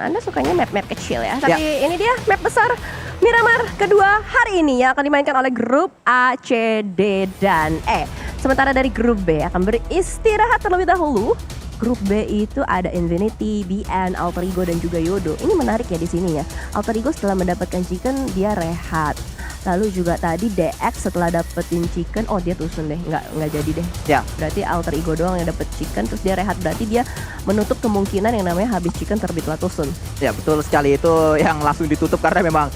Anda sukanya map-map kecil ya. Tapi ini dia map besar Miramar kedua hari ini yang akan dimainkan oleh grup A, C, D, dan E. Sementara dari grup B akan beristirahat terlebih dahulu. Grup B itu ada Infinity, BN, Alter Ego, dan juga Yodo. Ini menarik ya di sini ya. Alter Ego setelah mendapatkan chicken dia rehat. Lalu juga tadi DX setelah dapetin chicken, oh dia tusun deh, nggak jadi deh. Ya. Berarti Alter Ego doang yang dapet chicken, terus dia rehat. Berarti dia menutup kemungkinan yang namanya habis chicken terbitlah tusun. Ya betul sekali, itu yang langsung ditutup karena memang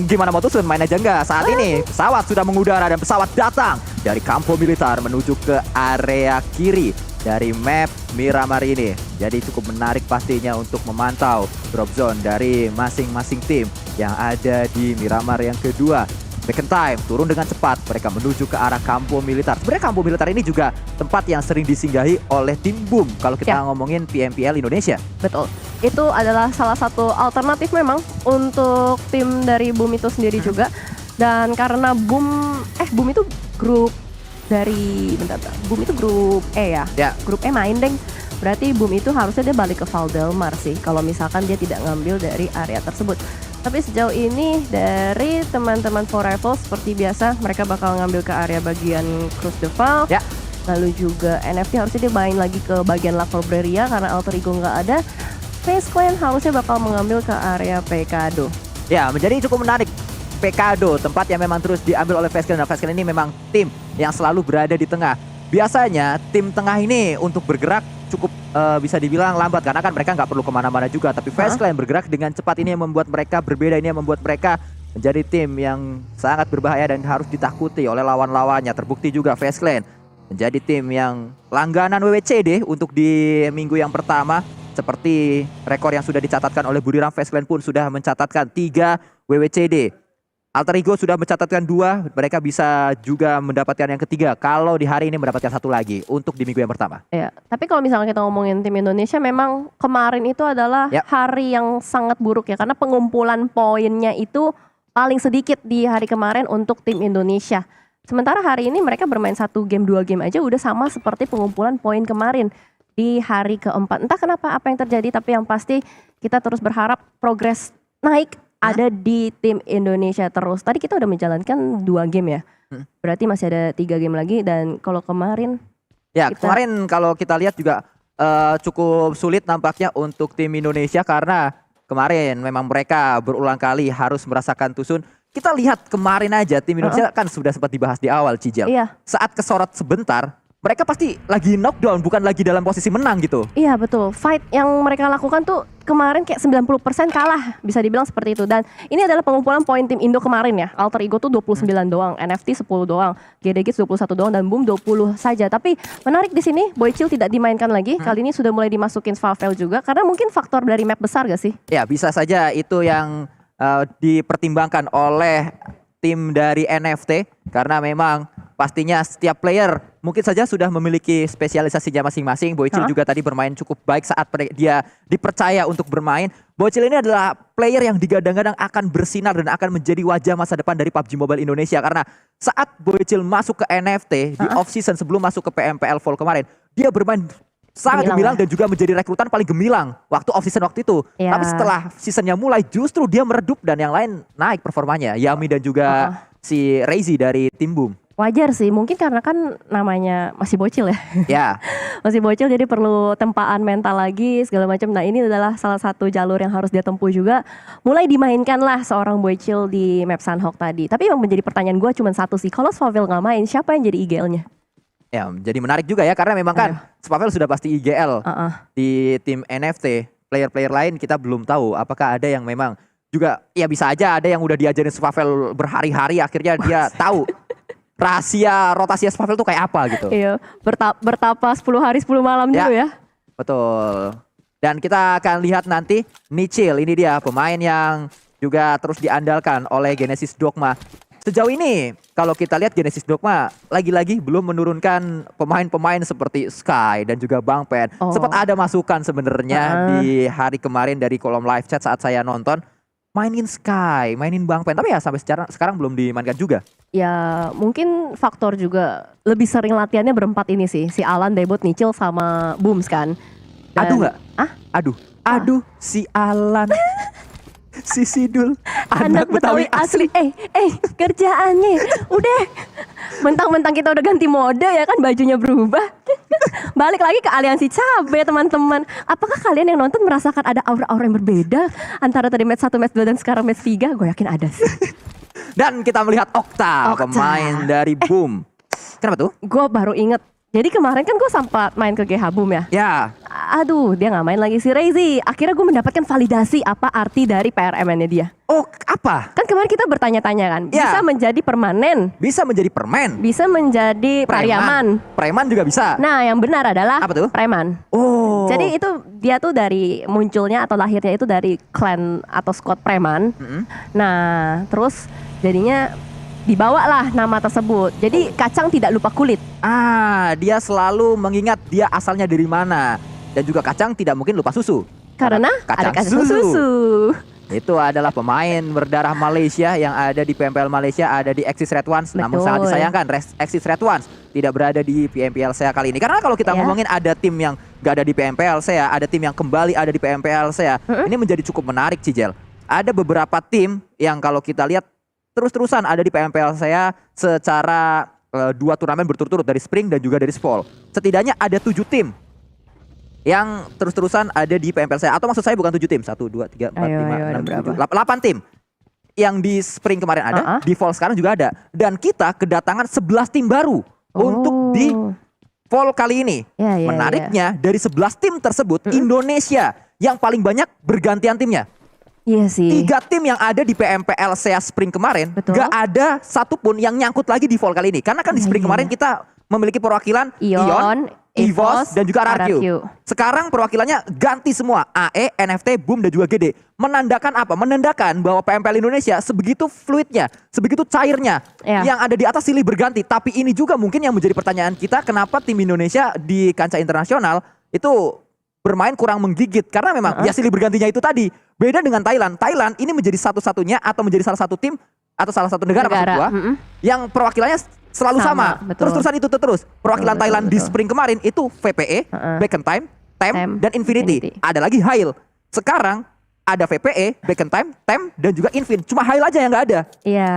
gimana mau tusun, main aja enggak. Saat ini pesawat sudah mengudara dan pesawat datang dari kampo militer menuju ke area kiri dari map Miramar ini. Jadi cukup menarik pastinya untuk memantau drop zone dari masing-masing tim yang ada di Miramar yang kedua. Second time, turun dengan cepat, mereka menuju ke arah kampo militer. Sebenarnya kampo militer ini juga tempat yang sering disinggahi oleh tim Boom kalau kita ngomongin PMPL Indonesia. Betul, itu adalah salah satu alternatif memang untuk tim dari Boom itu sendiri juga. Dan karena Boom itu grup dari, Boom itu grup E ya? Grup E main deng. Berarti Boom itu harusnya dia balik ke Valdelmar sih, kalau misalkan dia tidak ngambil dari area tersebut. Tapi sejauh ini dari teman-teman For Rivals seperti biasa mereka bakal ngambil ke area bagian Cruz de Val. Lalu juga NFT harusnya dia main lagi ke bagian La Colbreria karena Alter Ego nggak ada. Face Clan harusnya bakal mengambil ke area Pecado. Ya, menjadi cukup menarik. Pecado, tempat yang memang terus diambil oleh Face Clan. Dan Face Clan ini memang tim yang selalu berada di tengah. Biasanya tim tengah ini untuk bergerak cukup bisa dibilang lambat karena kan mereka nggak perlu kemana-mana juga. Tapi Face Clan bergerak dengan cepat, ini yang membuat mereka berbeda, ini yang membuat mereka menjadi tim yang sangat berbahaya dan harus ditakuti oleh lawan-lawannya. Terbukti juga Face Clan menjadi tim yang langganan WWCD untuk di minggu yang pertama. Seperti rekor yang sudah dicatatkan oleh Budiram, Face Clan pun sudah mencatatkan 3 WWCD. Alter Ego sudah mencatatkan 2, mereka bisa juga mendapatkan yang ketiga kalau di hari ini mendapatkan 1 lagi untuk di minggu yang pertama. Ya, tapi kalau misalnya kita ngomongin tim Indonesia, memang kemarin itu adalah hari yang sangat buruk ya, karena pengumpulan poinnya itu paling sedikit di hari kemarin untuk tim Indonesia. Sementara hari ini mereka bermain 1 game, 2 game aja udah sama seperti pengumpulan poin kemarin di hari keempat. Entah kenapa apa yang terjadi, tapi yang pasti kita terus berharap progres naik ada di tim Indonesia terus. Tadi kita udah menjalankan 2 game ya. Berarti masih ada 3 game lagi. Dan kalau kemarin kemarin kalau kita lihat juga cukup sulit nampaknya untuk tim Indonesia karena kemarin memang mereka berulang kali harus merasakan tusun. Kita lihat kemarin aja tim Indonesia kan sudah sempat dibahas di awal, Cijel. Saat kesorot sebentar, mereka pasti lagi knockdown, bukan lagi dalam posisi menang gitu. Iya betul, fight yang mereka lakukan tuh kemarin kayak 90% kalah, bisa dibilang seperti itu. Dan ini adalah pengumpulan poin tim Indo kemarin ya. Alter Ego tuh 29 doang, NFT 10 doang, GDG 21 doang, dan Boom 20 saja. Tapi menarik di sini, Boychill tidak dimainkan lagi. Kali ini sudah mulai dimasukin Svavel juga, karena mungkin faktor dari map besar gak sih? Ya bisa saja itu yang dipertimbangkan oleh tim dari NFT. Karena memang pastinya setiap player mungkin saja sudah memiliki spesialisasinya masing-masing. Boychill juga tadi bermain cukup baik saat dia dipercaya untuk bermain. Boychill ini adalah player yang digadang-gadang akan bersinar dan akan menjadi wajah masa depan dari PUBG Mobile Indonesia. Karena saat Boychill masuk ke NFT di off-season sebelum masuk ke PMPL Fall kemarin, dia bermain sangat gemilang dan juga menjadi rekrutan paling gemilang waktu off-season waktu itu. Tapi setelah seasonnya mulai justru dia meredup dan yang lain naik performanya. Yami dan juga si Reizi dari tim Boom. Wajar sih, mungkin karena kan namanya masih bocil ya. Masih bocil jadi perlu tempaan mental lagi segala macam. Nah ini adalah salah satu jalur yang harus dia tempuh juga. Mulai dimainkan lah seorang bocil di map Sunhawk tadi. Tapi yang menjadi pertanyaan gue cuma satu sih, kalau Svavel nggak main, siapa yang jadi IGL-nya? Ya jadi menarik juga ya, karena memang kan Svavel sudah pasti IGL di tim NFT. Player-player lain kita belum tahu apakah ada yang memang juga, ya bisa aja ada yang udah diajarin Svavel berhari-hari akhirnya dia tahu rahasia rotasi Svavel tuh kayak apa gitu. Iya, bertapa 10 hari 10 malam dulu ya. Betul. Dan kita akan lihat nanti Nichil, ini dia pemain yang juga terus diandalkan oleh Genesis Dogma. Sejauh ini kalau kita lihat Genesis Dogma lagi-lagi belum menurunkan pemain-pemain seperti Sky dan juga Bang Pen. Sempat ada masukan sebenarnya di hari kemarin dari kolom live chat saat saya nonton. Mainin Sky, mainin Bang Pen, tapi ya sampai sekarang belum dimainkan juga. Ya mungkin faktor juga lebih sering latihannya berempat ini sih. Si Alan, Debot, Nichil sama Booms kan. Adu nggak? Adu? Aduh, si Alan. Si Sidul, anak Betawi asli. Kerjaannya udah mentang-mentang kita udah ganti mode ya kan, bajunya berubah. Balik lagi ke aliansi cabe teman-teman. Apakah kalian yang nonton merasakan ada aura-aura yang berbeda antara tadi match 1, match 2 dan sekarang match 3? Gue yakin ada sih. Dan kita melihat Okta. Pemain dari Boom. Kenapa tuh? Gue baru inget. Jadi kemarin kan gue sempat main ke GH Boom ya. Ya. Aduh, dia nggak main lagi si Reizi. Akhirnya gue mendapatkan validasi apa arti dari PRMN-nya dia. Oh, apa? Kan kemarin kita bertanya-tanya kan, bisa menjadi permanen, bisa menjadi permen, bisa menjadi pariaman. Preman juga bisa. Nah, yang benar adalah apa tuh? Preman. Oh. Jadi itu dia tuh dari munculnya atau lahirnya itu dari klan atau squad preman. Nah, terus jadinya dibawalah nama tersebut. Jadi kacang tidak lupa kulit. Dia selalu mengingat dia asalnya dari mana. Dan juga kacang tidak mungkin lupa susu. Karena ada kacang susu. Itu adalah pemain berdarah Malaysia yang ada di PMPL Malaysia, ada di Axis Red Ones. Namun sangat disayangkan Axis Red Ones tidak berada di PMPL saya kali ini. Karena kalau kita ngomongin ada tim yang gak ada di PMPL saya, ada tim yang kembali ada di PMPL saya. Ini menjadi cukup menarik, Cijel. Ada beberapa tim yang kalau kita lihat terus-terusan ada di PMPL saya secara 2 turnamen berturut-turut dari Spring dan juga dari Fall. Setidaknya ada 7 tim yang terus-terusan ada di PMPL saya. Atau maksud saya bukan 7 tim, 1, 2, 3, 4, 5, 6, 7, 8 tim. Yang di Spring kemarin ada, di Fall sekarang juga ada. Dan kita kedatangan 11 tim baru untuk di Fall kali ini. Menariknya dari 11 tim tersebut, Indonesia yang paling banyak bergantian timnya. Iya sih. 3 tim yang ada di PMPL SEA Spring kemarin, gak ada satupun yang nyangkut lagi di Fall kali ini. Karena kan di Spring kemarin kita memiliki perwakilan Ion, EVOS, dan juga RRQ. Sekarang perwakilannya ganti semua, AE, NFT, Boom, dan juga GD. Menandakan apa? Menandakan bahwa PMPL Indonesia sebegitu fluidnya, sebegitu cairnya, yang ada di atas silih berganti. Tapi ini juga mungkin yang menjadi pertanyaan kita, kenapa tim Indonesia di kancah internasional itu bermain kurang menggigit. Karena memang ya silih bergantinya itu tadi. Beda dengan Thailand. Thailand ini menjadi satu-satunya atau menjadi salah satu tim atau salah satu negara maksud gua yang perwakilannya selalu sama. Terus-terusan itu terus. Perwakilan Thailand di Spring kemarin itu VPE, Back in Time, TEM, dan Infinity. Ada lagi Hail. Sekarang ada VPE, Back in Time, TEM, dan juga Infin. Cuma Hail aja yang nggak ada. Iya.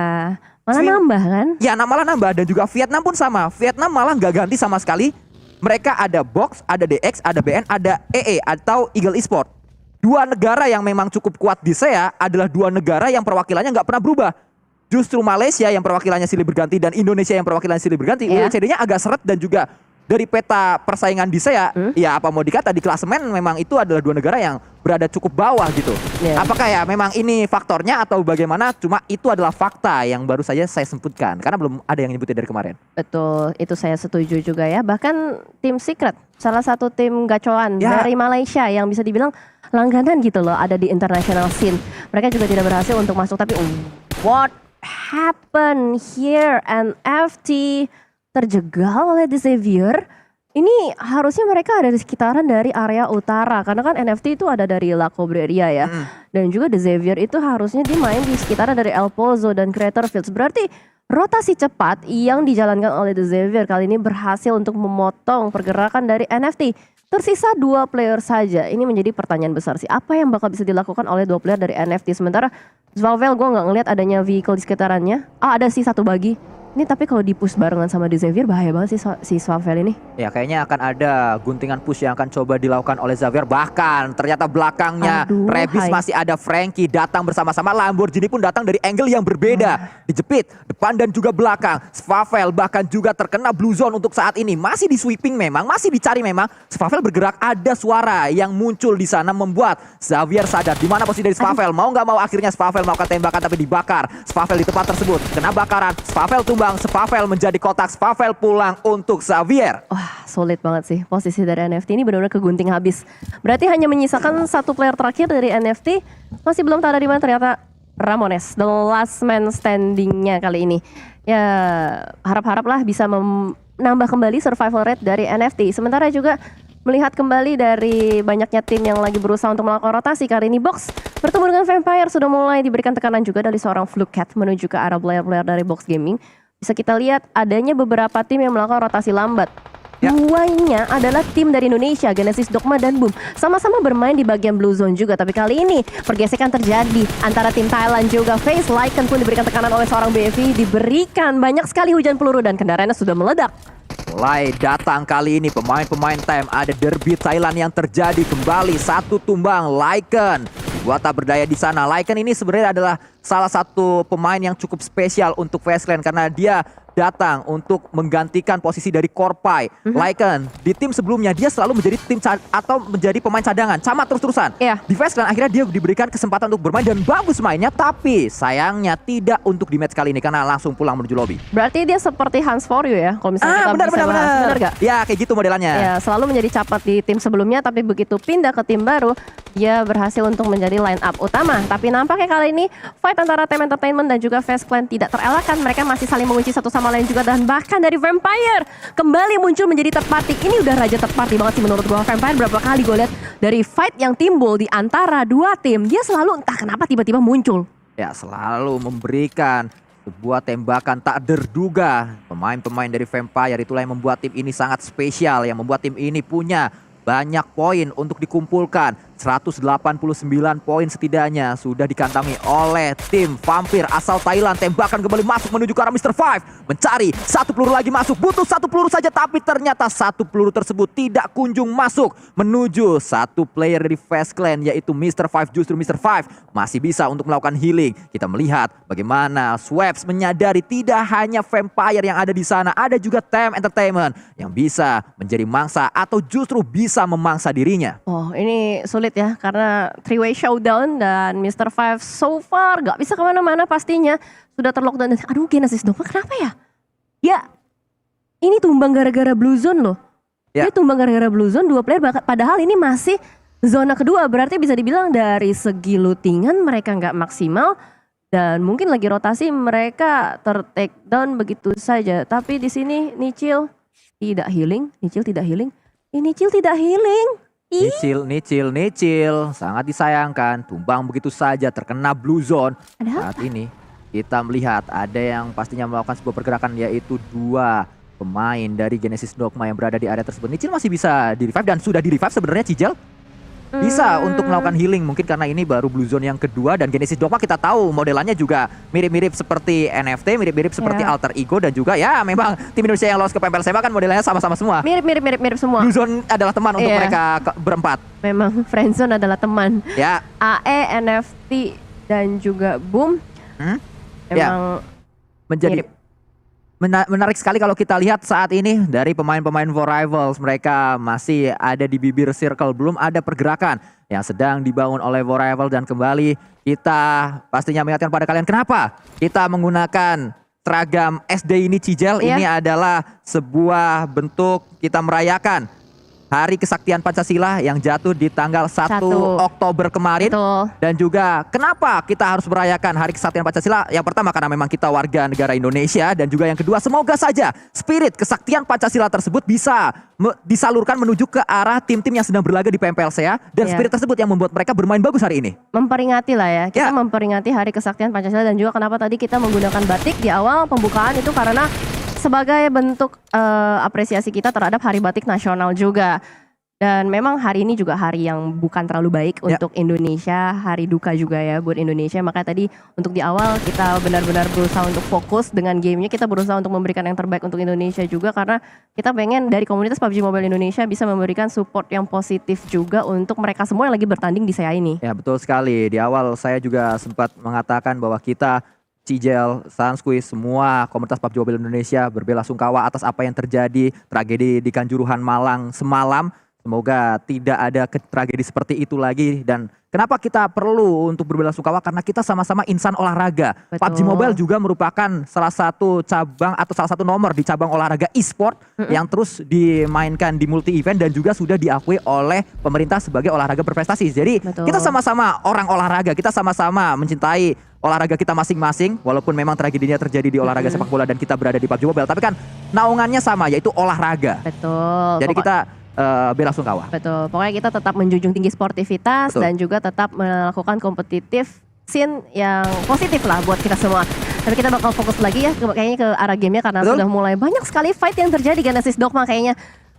Malah nambah kan? Ya, malah nambah. Dan juga Vietnam pun sama. Vietnam malah nggak ganti sama sekali. Mereka ada Box, ada DX, ada BN, ada EE atau Eagle Esport. 2 negara yang memang cukup kuat di SEA adalah 2 negara yang perwakilannya nggak pernah berubah. Justru Malaysia yang perwakilannya silih berganti dan Indonesia yang perwakilannya silih berganti. UCD-nya agak seret dan juga dari peta persaingan di SEA, ya apa mau dikata di klasemen memang itu adalah 2 negara yang berada cukup bawah gitu. Apakah ya memang ini faktornya atau bagaimana? Cuma itu adalah fakta yang baru saja saya sebutkan karena belum ada yang nyebutin dari kemarin. Betul, itu saya setuju juga ya. Bahkan tim Secret, salah satu tim gacoan dari Malaysia yang bisa dibilang langganan gitu loh ada di international scene. Mereka juga tidak berhasil untuk masuk, tapi what happened here? NFT terjegal oleh The Xavier. Ini harusnya mereka ada di sekitaran dari area utara. Karena kan NFT itu ada dari La Cobreria ya. Dan juga The Xavier itu harusnya dimain di sekitaran dari El Pozo dan Creator Fields. Berarti rotasi cepat yang dijalankan oleh The Xavier kali ini berhasil untuk memotong pergerakan dari NFT. Tersisa 2 player saja. Ini menjadi pertanyaan besar sih. Apa yang bakal bisa dilakukan oleh 2 player dari NFT? Sementara Zvalvel gue gak ngeliat adanya vehicle di sekitarannya. Ada sih 1 bagi. Ini tapi kalau di-push barengan sama The Xavier bahaya banget sih si Zvalvel ini. Ya kayaknya akan ada guntingan push yang akan coba dilakukan oleh Xavier. Bahkan ternyata belakangnya Rebis masih ada Frankie datang bersama-sama. Lamborghini pun datang dari angle yang berbeda. Dijepit depan dan juga belakang. Zvalvel bahkan juga terkena blue zone untuk saat ini. Masih di sweeping memang, masih dicari memang. Zvalvel bergerak, ada suara yang muncul di sana membuat Xavier sadar. Di mana posisi dari Zvalvel? Mau nggak mau akhirnya Zvalvel melakukan tembakan tapi dibakar. Zvalvel di tempat tersebut kena bakaran. Zvalvel tumbang. Zvalvel menjadi kotak. Zvalvel pulang untuk Xavier. Wah, sulit banget sih posisi dari NFT ini, benar-benar kegunting habis. Berarti hanya menyisakan 1 player terakhir dari NFT. Masih belum tahu ada di mana, ternyata Ramones, the last man standingnya kali ini. Ya harap-haraplah bisa menambah kembali survival rate dari NFT. Sementara juga melihat kembali dari banyaknya tim yang lagi berusaha untuk melakukan rotasi. Kali ini Box bertemu dengan Vampire sudah mulai diberikan tekanan juga dari seorang Flucat menuju ke arah player-player dari Box Gaming. Bisa kita lihat adanya beberapa tim yang melakukan rotasi lambat. Keduanya adalah tim dari Indonesia, Genesis Dogma dan Boom. Sama-sama bermain di bagian Blue Zone juga. Tapi kali ini pergesekan terjadi antara tim Thailand juga. Face Lycan pun diberikan tekanan oleh seorang BFI. Diberikan banyak sekali hujan peluru dan kendaraannya sudah meledak. Mulai datang kali ini pemain-pemain time. Ada derby Thailand yang terjadi kembali. Satu tumbang Lycan. Gua tak berdaya di sana. Lycan ini sebenarnya adalah salah satu pemain yang cukup spesial untuk Fastclan karena dia datang untuk menggantikan posisi dari Korpai. Lycan di tim sebelumnya dia selalu menjadi atau menjadi pemain cadangan, sama terus-terusan. Iya. Di Fastclan akhirnya dia diberikan kesempatan untuk bermain dan bagus mainnya, tapi sayangnya tidak untuk di match kali ini karena langsung pulang menuju lobby. Berarti dia seperti Hans For You ya, kalau misalnya kita bisa bahas. Benar gak? Ya kayak gitu modelannya. Ya, selalu menjadi capat di tim sebelumnya, tapi begitu pindah ke tim baru, dia berhasil untuk menjadi line up utama. Tapi nampaknya kali ini fight antara Team Entertainment dan juga Fastclan tidak terelakkan. Mereka masih saling mengunci satu sama lain juga, dan bahkan dari Vampire kembali muncul menjadi third party. Ini udah raja third party banget sih menurut gua. Vampire berapa kali gue lihat dari fight yang timbul di antara dua tim, dia selalu entah kenapa tiba-tiba muncul. Ya, selalu memberikan sebuah tembakan tak terduga. Pemain-pemain dari Vampire itulah yang membuat tim ini sangat spesial, yang membuat tim ini punya banyak poin untuk dikumpulkan. 189 poin setidaknya sudah dikantongi oleh tim Vampir asal Thailand. Tembakan kembali masuk menuju ke arah Mr. Five. Mencari satu peluru lagi masuk. Butuh satu peluru saja, tapi ternyata satu peluru tersebut tidak kunjung masuk menuju satu player dari Fastclan, yaitu Mr. Five. Justru Mr. Five masih bisa untuk melakukan healing. Kita melihat bagaimana Swaps menyadari tidak hanya Vampire yang ada di sana, ada juga Team Entertainment yang bisa menjadi mangsa atau justru bisa memangsa dirinya. Oh, ini sulit ya, karena three-way showdown dan Mr. Five so far gak bisa kemana-mana pastinya. Sudah terlockdown. Aduh, Genesis Dogma kenapa ya? Ya, ini tumbang gara-gara Blue Zone loh. Ya. Dia tumbang gara-gara Blue Zone, dua player, padahal ini masih zona kedua. Berarti bisa dibilang dari segi lootingan mereka gak maksimal. Dan mungkin lagi rotasi mereka ter-take down begitu saja. Tapi di sini Nichil tidak healing. Nichil tidak healing. Nichil tidak healing. Nichil, sangat disayangkan. Tumbang begitu saja, terkena Blue Zone. Ada Saat ini kita melihat ada yang pastinya melakukan sebuah pergerakan, yaitu dua pemain dari Genesis Dogma yang berada di area tersebut. Nichil masih bisa di revive dan sudah di revive sebenarnya. Cijel bisa untuk melakukan healing, mungkin karena ini baru Blue Zone yang kedua. Dan Genesis Dogma kita tahu modelannya juga mirip-mirip seperti NFT, mirip-mirip seperti Alter Ego. Dan juga ya memang tim Indonesia yang lolos ke PMPL SMA kan modelannya sama-sama semua. Mirip semua. Blue Zone adalah teman untuk mereka berempat. Memang Friendzone adalah teman. Ya. AE, NFT dan juga Boom. Memang menjadi menarik sekali kalau kita lihat saat ini dari pemain-pemain For Rivals. Mereka masih ada di bibir circle, belum ada pergerakan yang sedang dibangun oleh For Rivals. Dan kembali kita pastinya mengingatkan pada kalian kenapa kita menggunakan seragam SD ini, Cijel. Ini adalah sebuah bentuk kita merayakan Hari Kesaktian Pancasila yang jatuh di tanggal 1 Oktober kemarin. Betul. Dan juga kenapa kita harus merayakan Hari Kesaktian Pancasila? Yang pertama karena memang kita warga negara Indonesia. Dan juga yang kedua, semoga saja spirit kesaktian Pancasila tersebut bisa disalurkan menuju ke arah tim-tim yang sedang berlaga di PMPLCA. Dan spirit tersebut yang membuat mereka bermain bagus hari ini. Memperingati lah ya. Kita memperingati Hari Kesaktian Pancasila. Dan juga kenapa tadi kita menggunakan batik di awal pembukaan itu karena sebagai bentuk apresiasi kita terhadap Hari Batik Nasional juga. Dan memang hari ini juga hari yang bukan terlalu baik untuk Indonesia, hari duka juga ya buat Indonesia. Makanya tadi untuk di awal kita benar-benar berusaha untuk fokus dengan gamenya, kita berusaha untuk memberikan yang terbaik untuk Indonesia juga. Karena kita pengen dari komunitas PUBG Mobile Indonesia bisa memberikan support yang positif juga untuk mereka semua yang lagi bertanding di SEA ini. Ya betul sekali, di awal saya juga sempat mengatakan bahwa kita Cijel, Sunsqueeze, semua komunitas PUBG Mobile Indonesia berbela-sungkawa atas apa yang terjadi, tragedi di Kanjuruhan Malang semalam. Semoga tidak ada tragedi seperti itu lagi. Dan kenapa kita perlu untuk berbela-sungkawa? Karena kita sama-sama insan olahraga. Betul. PUBG Mobile juga merupakan salah satu cabang atau salah satu nomor di cabang olahraga e-sport yang terus dimainkan di multi event dan juga sudah diakui oleh pemerintah sebagai olahraga berprestasi. Jadi kita sama-sama orang olahraga, kita sama-sama mencintai olahraga kita masing-masing. Walaupun memang tragedinya terjadi di olahraga sepak bola dan kita berada di PUBG Mobile, tapi kan naungannya sama, yaitu olahraga. Betul. Jadi kita bela-sungkawa. Betul, pokoknya kita tetap menjunjung tinggi sportivitas. Betul. Dan juga tetap melakukan kompetitif scene yang positif lah buat kita semua. Tapi kita bakal fokus lagi ya kayaknya ke arah gamenya karena sudah mulai banyak sekali fight yang terjadi. Genesis Dogma kayaknya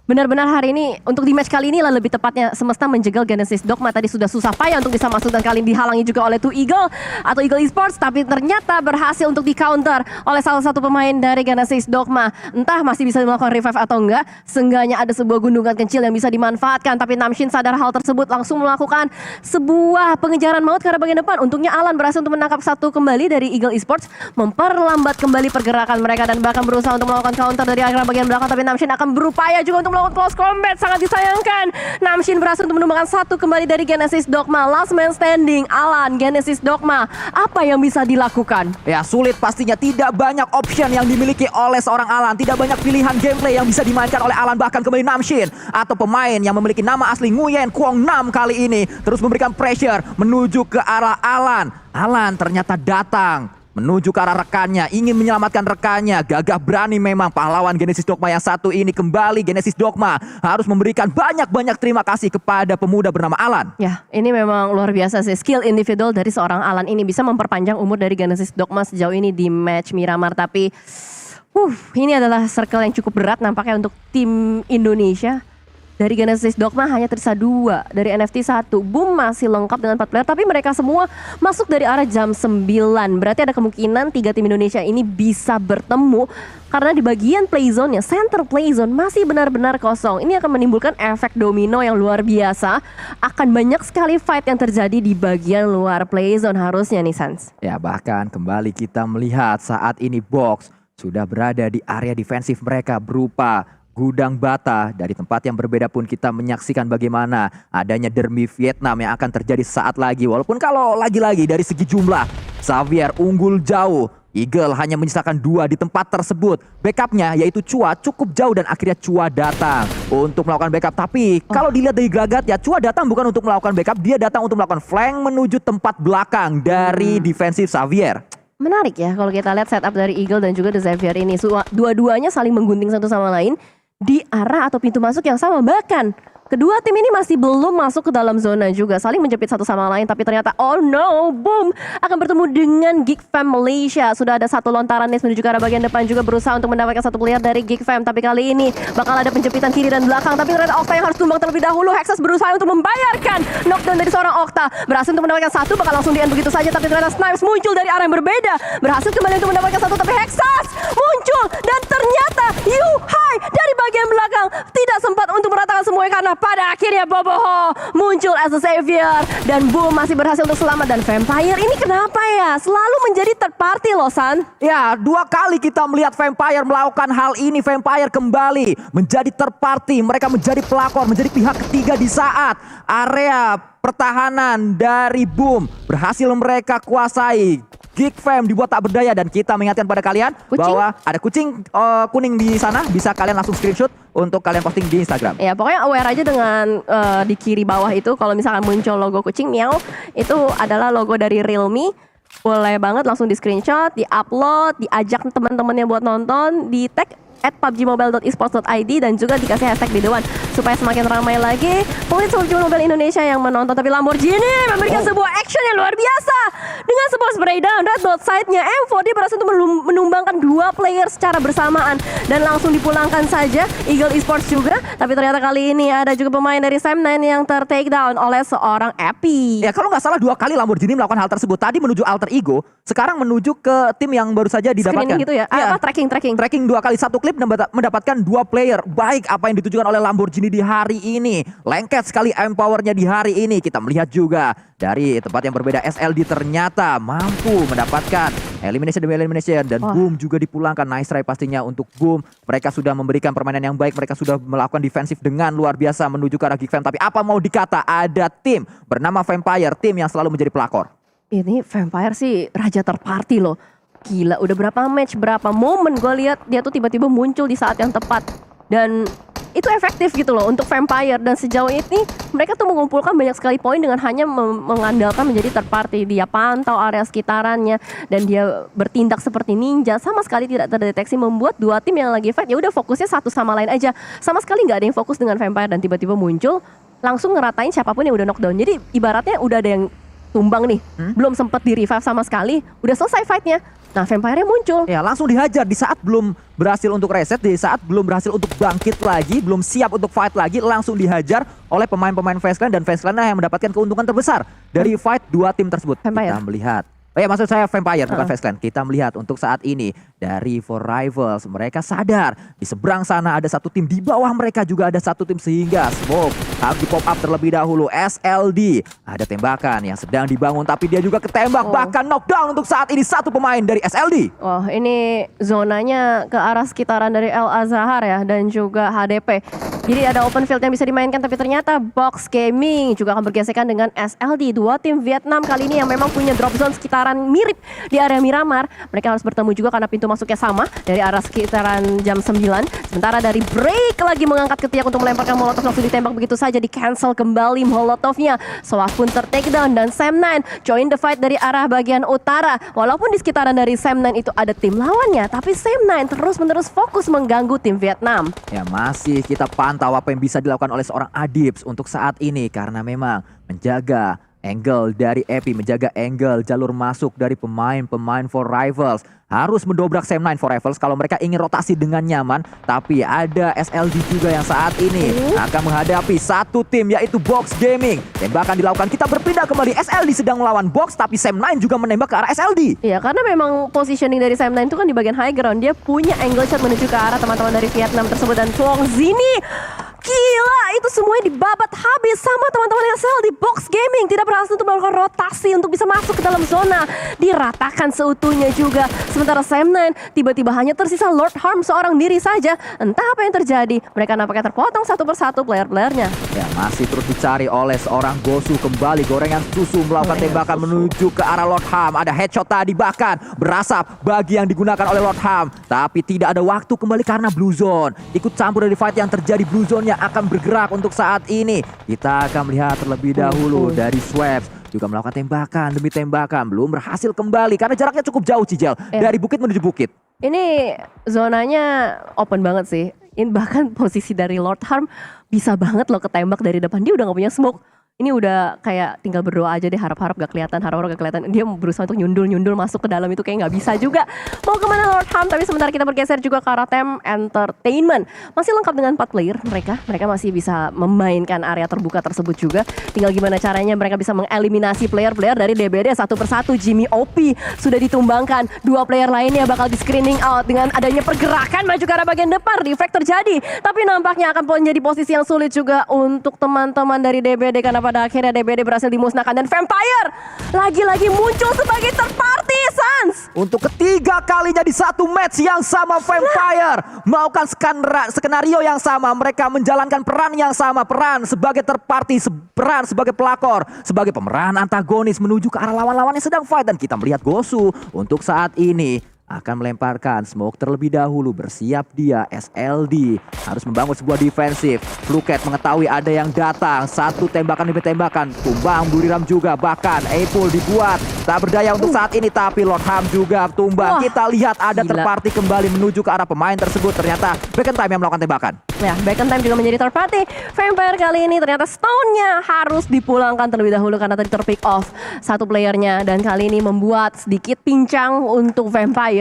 Benar-benar hari ini untuk di match kali ini lah lebih tepatnya semesta menjegal Genesis Dogma. Tadi sudah susah payah untuk bisa masuk dan kali ini dihalangi juga oleh 2Eagle atau Eagle Esports, tapi ternyata berhasil untuk di counter oleh salah satu pemain dari Genesis Dogma. Entah masih bisa melakukan revive atau enggak, seenggaknya ada sebuah gundukan kecil yang bisa dimanfaatkan, tapi Namshin sadar hal tersebut langsung melakukan sebuah pengejaran maut ke arah bagian depan. Untungnya Alan berhasil untuk menangkap satu kembali dari Eagle Esports, memperlambat kembali pergerakan mereka dan bahkan berusaha untuk melakukan counter dari arah bagian belakang, tapi Namshin akan berupaya juga untuk melakukan close combat. Sangat disayangkan, Namshin berhasil untuk menumbangkan satu kembali dari Genesis Dogma. Last man standing, Alan, Genesis Dogma. Apa yang bisa dilakukan? Ya sulit pastinya, tidak banyak option yang dimiliki oleh seorang Alan. Tidak banyak pilihan gameplay yang bisa dimainkan oleh Alan. Bahkan kembali Namshin atau pemain yang memiliki nama asli Nguyen Quang Nam kali ini terus memberikan pressure menuju ke arah Alan. Alan ternyata datang menuju ke arah rekannya, ingin menyelamatkan rekannya. Gagah berani memang pahlawan Genesis Dogma yang satu ini. Kembali Genesis Dogma harus memberikan banyak-banyak terima kasih kepada pemuda bernama Alan. Ya, ini memang luar biasa sih. Skill individual dari seorang Alan ini bisa memperpanjang umur dari Genesis Dogma sejauh ini di match Miramar. Tapi ini adalah circle yang cukup berat nampaknya untuk tim Indonesia. Dari Genesis Dogma hanya tersisa 2, dari NFT 1. Boom masih lengkap dengan 4 player, tapi mereka semua masuk dari arah jam 9. Berarti ada kemungkinan 3 tim Indonesia ini bisa bertemu karena di bagian playzone-nya, center playzone masih benar-benar kosong. Ini akan menimbulkan efek domino yang luar biasa. Akan banyak sekali fight yang terjadi di bagian luar playzone harusnya nih Sans. Ya bahkan kembali kita melihat saat ini Box sudah berada di area defensif mereka berupa gudang bata. Dari tempat yang berbeda pun kita menyaksikan bagaimana adanya derby Vietnam yang akan terjadi saat lagi. Walaupun kalau lagi-lagi dari segi jumlah Xavier unggul jauh, Eagle hanya menyisakan 2 di tempat tersebut. Backupnya yaitu Chua cukup jauh dan akhirnya Chua datang untuk melakukan backup. Tapi kalau dilihat dari gelagat ya, Chua datang bukan untuk melakukan backup, dia datang untuk melakukan flank menuju tempat belakang dari defensif Xavier. Menarik ya kalau kita lihat setup dari Eagle dan juga The Xavier ini. Dua-duanya saling menggunting satu sama lain di arah atau pintu masuk yang sama. Bahkan kedua tim ini masih belum masuk ke dalam zona juga, saling menjepit satu sama lain. Tapi ternyata oh no, Boom akan bertemu dengan Geek Fam Malaysia. Sudah ada satu lontaran Nest menuju ke arah bagian depan, juga berusaha untuk mendapatkan satu player dari Geek Fam. Tapi kali ini bakal ada penjepitan kiri dan belakang. Tapi ternyata Okta yang harus tumbang terlebih dahulu. Hexas berusaha untuk membayarkan knockdown dari seorang Okta. Berhasil untuk mendapatkan satu, bakal langsung di-end begitu saja. Tapi ternyata Snipes muncul dari arah yang berbeda, berhasil kembali untuk mendapatkan satu. Tapi Hexas muncul dan ternyata Yuhai dari bagian belakang tidak sempat untuk meratakan semuanya karena pada akhirnya Boboho muncul as a savior dan Boom masih berhasil untuk selamat. Dan Vampire ini kenapa ya selalu menjadi third party loh San? Ya 2 kali kita melihat Vampire melakukan hal ini. Vampire kembali menjadi third party, mereka menjadi pelakor, menjadi pihak ketiga di saat area pertahanan dari Boom berhasil mereka kuasai. Geek Fam dibuat tak berdaya dan kita mengingatkan pada kalian bahwa ada kucing kuning di sana, bisa kalian langsung screenshot untuk kalian posting di Instagram. Ya pokoknya aware aja dengan di kiri bawah itu kalau misalkan muncul logo kucing meow, itu adalah logo dari Realme. Boleh banget langsung di screenshot, di upload, diajak teman-temannya buat nonton, di tag @pubgmobile.esports.id dan juga dikasih hashtag #Bidewan supaya semakin ramai lagi pemirsa PUBG Mobile Indonesia yang menonton. Tapi Lamborghini memberikan sebuah action yang luar biasa dengan sebuah spray down red dot side-nya M4. Dia berhasil untuk menumbangkan 2 player secara bersamaan dan langsung dipulangkan saja Eagle Esports juga. Tapi ternyata kali ini ada juga pemain dari Sam9 yang ter-take down oleh seorang Epi. Ya kalau nggak salah 2 kali Lamborghini melakukan hal tersebut. Tadi menuju alter ego, sekarang menuju ke tim yang baru saja didapatkan. Screening gitu ya? Apa tracking? Tracking 2 kali, satu klip mendapatkan 2 player. Baik apa yang ditujukan oleh Lamborghini di hari ini. Lengket sekali empowernya di hari ini. Kita melihat juga dari tempat yang berbeda SLD ternyata mampu mendapatkan elimination demi elimination. Dan Boom juga dipulangkan. Nice try pastinya untuk Boom. Mereka sudah memberikan permainan yang baik. Mereka sudah melakukan defensif dengan luar biasa menuju ke arah Geek Fam. Tapi apa mau dikata, ada tim bernama Vampire, tim yang selalu menjadi pelakor. Ini Vampire sih raja terparty loh. Gila, udah berapa match, berapa momen gue lihat dia tuh tiba-tiba muncul di saat yang tepat. Dan itu efektif gitu loh untuk Vampire. Dan sejauh ini mereka tuh mengumpulkan banyak sekali poin dengan hanya mengandalkan menjadi third party. Dia pantau area sekitarannya dan dia bertindak seperti ninja, sama sekali tidak terdeteksi, membuat 2 tim yang lagi fight ya udah fokusnya satu sama lain aja. Sama sekali nggak ada yang fokus dengan Vampire dan tiba-tiba muncul langsung ngeratain siapapun yang udah knockdown. Jadi ibaratnya udah ada yang tumbang nih, belum sempat di revive sama sekali, udah selesai fightnya. Nah, Vampire-nya muncul. Ya, langsung dihajar di saat belum berhasil untuk reset, di saat belum berhasil untuk bangkit lagi, belum siap untuk fight lagi, langsung dihajar oleh pemain-pemain FaZe Clan, dan FaZe Clan yang mendapatkan keuntungan terbesar dari fight dua tim tersebut. Vampire. Kita melihat. Maksud saya Vampire, bukan FaZe Clan. Kita melihat untuk saat ini dari For Rivals, mereka sadar di seberang sana ada satu tim, di bawah mereka juga ada satu tim, sehingga smoke harus di pop up terlebih dahulu. SLD ada tembakan yang sedang dibangun, tapi dia juga ketembak, bahkan knockdown untuk saat ini satu pemain dari SLD. Oh, ini zonanya ke arah sekitaran dari El Azhar ya, dan juga HDP. Jadi ada open field yang bisa dimainkan, tapi ternyata Box Gaming juga akan bergesekan dengan SLD. Dua tim Vietnam kali ini yang memang punya drop zone sekitaran mirip di area Miramar. Mereka harus bertemu juga karena pintu masuknya sama dari arah sekitaran jam 9. Sementara dari Break lagi mengangkat ketiak untuk melemparkan molotov, langsung ditembak begitu saja, di cancel kembali molotovnya. Soaf pun tertakedown dan Sam9 join the fight dari arah bagian utara. Walaupun di sekitaran dari Sam9 itu ada tim lawannya, tapi Sam9 terus-menerus fokus mengganggu tim Vietnam. Ya, masih kita pantau apa yang bisa dilakukan oleh seorang Adips untuk saat ini, karena memang menjaga angle dari Epi, menjaga angle jalur masuk dari pemain-pemain For Rivals. Harus mendobrak Sam9 For Rivals kalau mereka ingin rotasi dengan nyaman. Tapi ada SLD juga yang saat ini akan menghadapi satu tim, yaitu Box Gaming. Tembakan dilakukan, kita berpindah kembali. SLD sedang melawan Box, tapi Sam9 juga menembak ke arah SLD. Iya, karena memang positioning dari Sam9 itu kan di bagian high ground. Dia punya angle shot menuju ke arah teman-teman dari Vietnam tersebut. Dan Tuong Zini, gila, itu semuanya dibabat habis sama teman-teman SLD. Box Gaming tidak berhasil untuk melakukan rotasi untuk bisa masuk ke dalam zona. Diratakan seutuhnya juga. Sementara Sam9 tiba-tiba hanya tersisa Lord Harm seorang diri saja. Entah apa yang terjadi, mereka nampaknya terpotong satu persatu player-playernya. Ya, masih terus dicari oleh seorang Gosu. Kembali gorengan susu melakukan tembakan menuju ke arah Lord Harm. Ada headshot tadi, bahkan berasap bagi yang digunakan oleh Lord Harm. Tapi tidak ada waktu kembali karena Blue Zone ikut campur dari fight yang terjadi. Blue Zone-nya akan bergerak untuk saat ini. Kita akan melihat terlebih dahulu dari Swaps juga melakukan tembakan demi tembakan, belum berhasil kembali karena jaraknya cukup jauh, Cijel, dari bukit menuju bukit. Ini zonanya open banget sih. Ini bahkan posisi dari Lord Harm bisa banget loh ketembak dari depan. Dia udah gak punya smoke. Ini udah kayak tinggal berdoa aja deh, harap-harap gak kelihatan, harap-harap gak kelihatan. Dia berusaha untuk nyundul masuk ke dalam itu, kayak gak bisa juga. Mau kemana Lord Harm? Tapi sementara kita bergeser juga ke arah Tem Entertainment. Masih lengkap dengan 4 player mereka. Mereka masih bisa memainkan area terbuka tersebut juga. Tinggal gimana caranya mereka bisa mengeliminasi player-player dari DBD satu persatu. Jimmy OP sudah ditumbangkan. 2 player lainnya bakal di screening out dengan adanya pergerakan maju ke arah bagian depan. Reflect terjadi. Tapi nampaknya akan menjadi posisi yang sulit juga untuk teman-teman dari DBD, karena pada akhirnya DBD berhasil dimusnahkan. Dan Vampire lagi-lagi muncul sebagai third party, Sans. Untuk ketiga kalinya di satu match yang sama, Vampire melakukan skenario yang sama. Mereka menjalankan peran yang sama, peran sebagai third party, peran sebagai pelakor, sebagai pemeran antagonis menuju ke arah lawan-lawan yang sedang fight. Dan kita melihat Gosu untuk saat ini akan melemparkan smoke terlebih dahulu. Bersiap dia, SLD harus membangun sebuah defensif. Fluket mengetahui ada yang datang, satu tembakan demi tembakan, tumbang Buriram juga, bahkan Apple dibuat tak berdaya untuk saat ini. Tapi Lord Harm juga tumbang. Kita lihat ada third party kembali menuju ke arah pemain tersebut. Ternyata Back and Time yang melakukan tembakan. Ya, Back and Time juga menjadi third party. Vampire kali ini ternyata stone-nya harus dipulangkan terlebih dahulu karena tadi terpick off satu playernya. Dan kali ini membuat sedikit pincang untuk Vampire.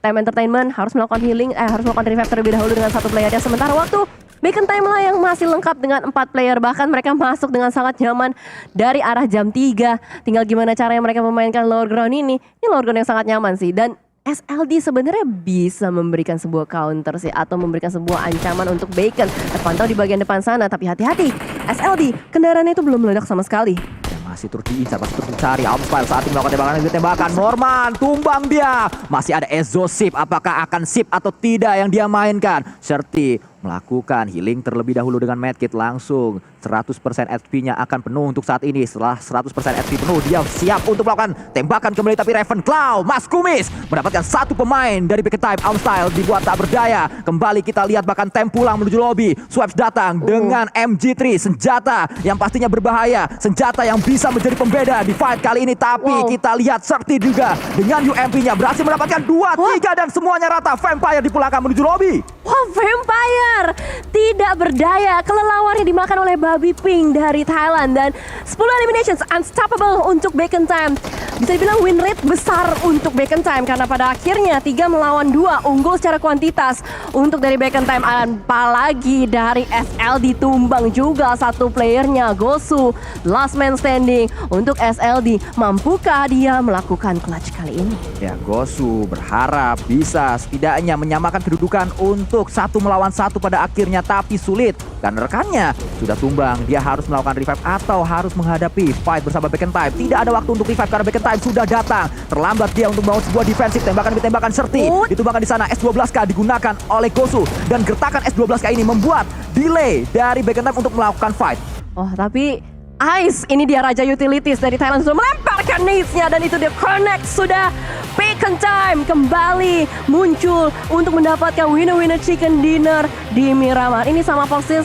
Time Entertainment harus melakukan healing, harus melakukan revive terlebih dahulu dengan satu playernya. Sementara waktu Back and Time lah yang masih lengkap dengan 4 player. Bahkan mereka masuk dengan sangat nyaman dari arah jam 3. Tinggal gimana caranya mereka memainkan lower ground ini. Ini lower ground yang sangat nyaman sih. Dan SLD sebenarnya bisa memberikan sebuah counter sih, atau memberikan sebuah ancaman untuk Bacon. Terpantau di bagian depan sana, tapi hati-hati. SLD kendaraannya itu belum meledak sama sekali. Masih terus diincar, masih terus dicari. Outspile saat ini melakukan tembakan. Norman tumbang dia. Masih ada Ezo Sip. Apakah akan Sip atau tidak yang dia mainkan? Serti melakukan healing terlebih dahulu dengan medkit. Langsung 100% HP-nya akan penuh untuk saat ini. Setelah 100% HP penuh, dia siap untuk melakukan tembakan kembali. Tapi Ravenclaw, Mas Kumis mendapatkan satu pemain dari Back and Time. Outstyle dibuat tak berdaya. Kembali kita lihat bahkan Tem pulang menuju lobby. Swaps datang dengan MG3, senjata yang pastinya berbahaya, senjata yang bisa menjadi pembeda di fight kali ini. Tapi kita lihat Serti juga dengan UMP-nya berhasil mendapatkan 2, 3 dan semuanya rata. Vampire dipulangkan menuju lobby. Wah, Vampire Dinner tidak berdaya. Kelelawarnya dimakan oleh babi pink dari Thailand. Dan 10 eliminations unstoppable untuk Bacon Time. Bisa dibilang win rate besar untuk Bacon Time karena pada akhirnya 3 melawan 2 unggul secara kuantitas untuk dari Bacon Time. Apalagi dari SLD tumbang juga satu playernya, Gosu, last man standing untuk SLD. Mampukah dia melakukan clutch kali ini? Ya, Gosu berharap bisa setidaknya menyamakan kedudukan untuk 1 melawan 1 pada akhirnya, tapi sulit karena rekannya sudah tumbang. Dia harus melakukan revive atau harus menghadapi fight bersama Bacon Time. Tidak ada waktu untuk revive karena Bacon Time sudah datang. Terlambat dia untuk membangun sebuah defensif. Tembakan demi tembakan Serti ditumbangkan di sana. S12K digunakan oleh Gosu dan gertakan S12K ini membuat delay dari Bacon Time untuk melakukan fight. Oh, tapi Ice, ini dia Raja Utilities dari Thailand sudah melemparkan nades-nya dan itu dia connect sudah. Bacon Time kembali muncul untuk mendapatkan winner chicken dinner di Miramar. Ini sama Foxes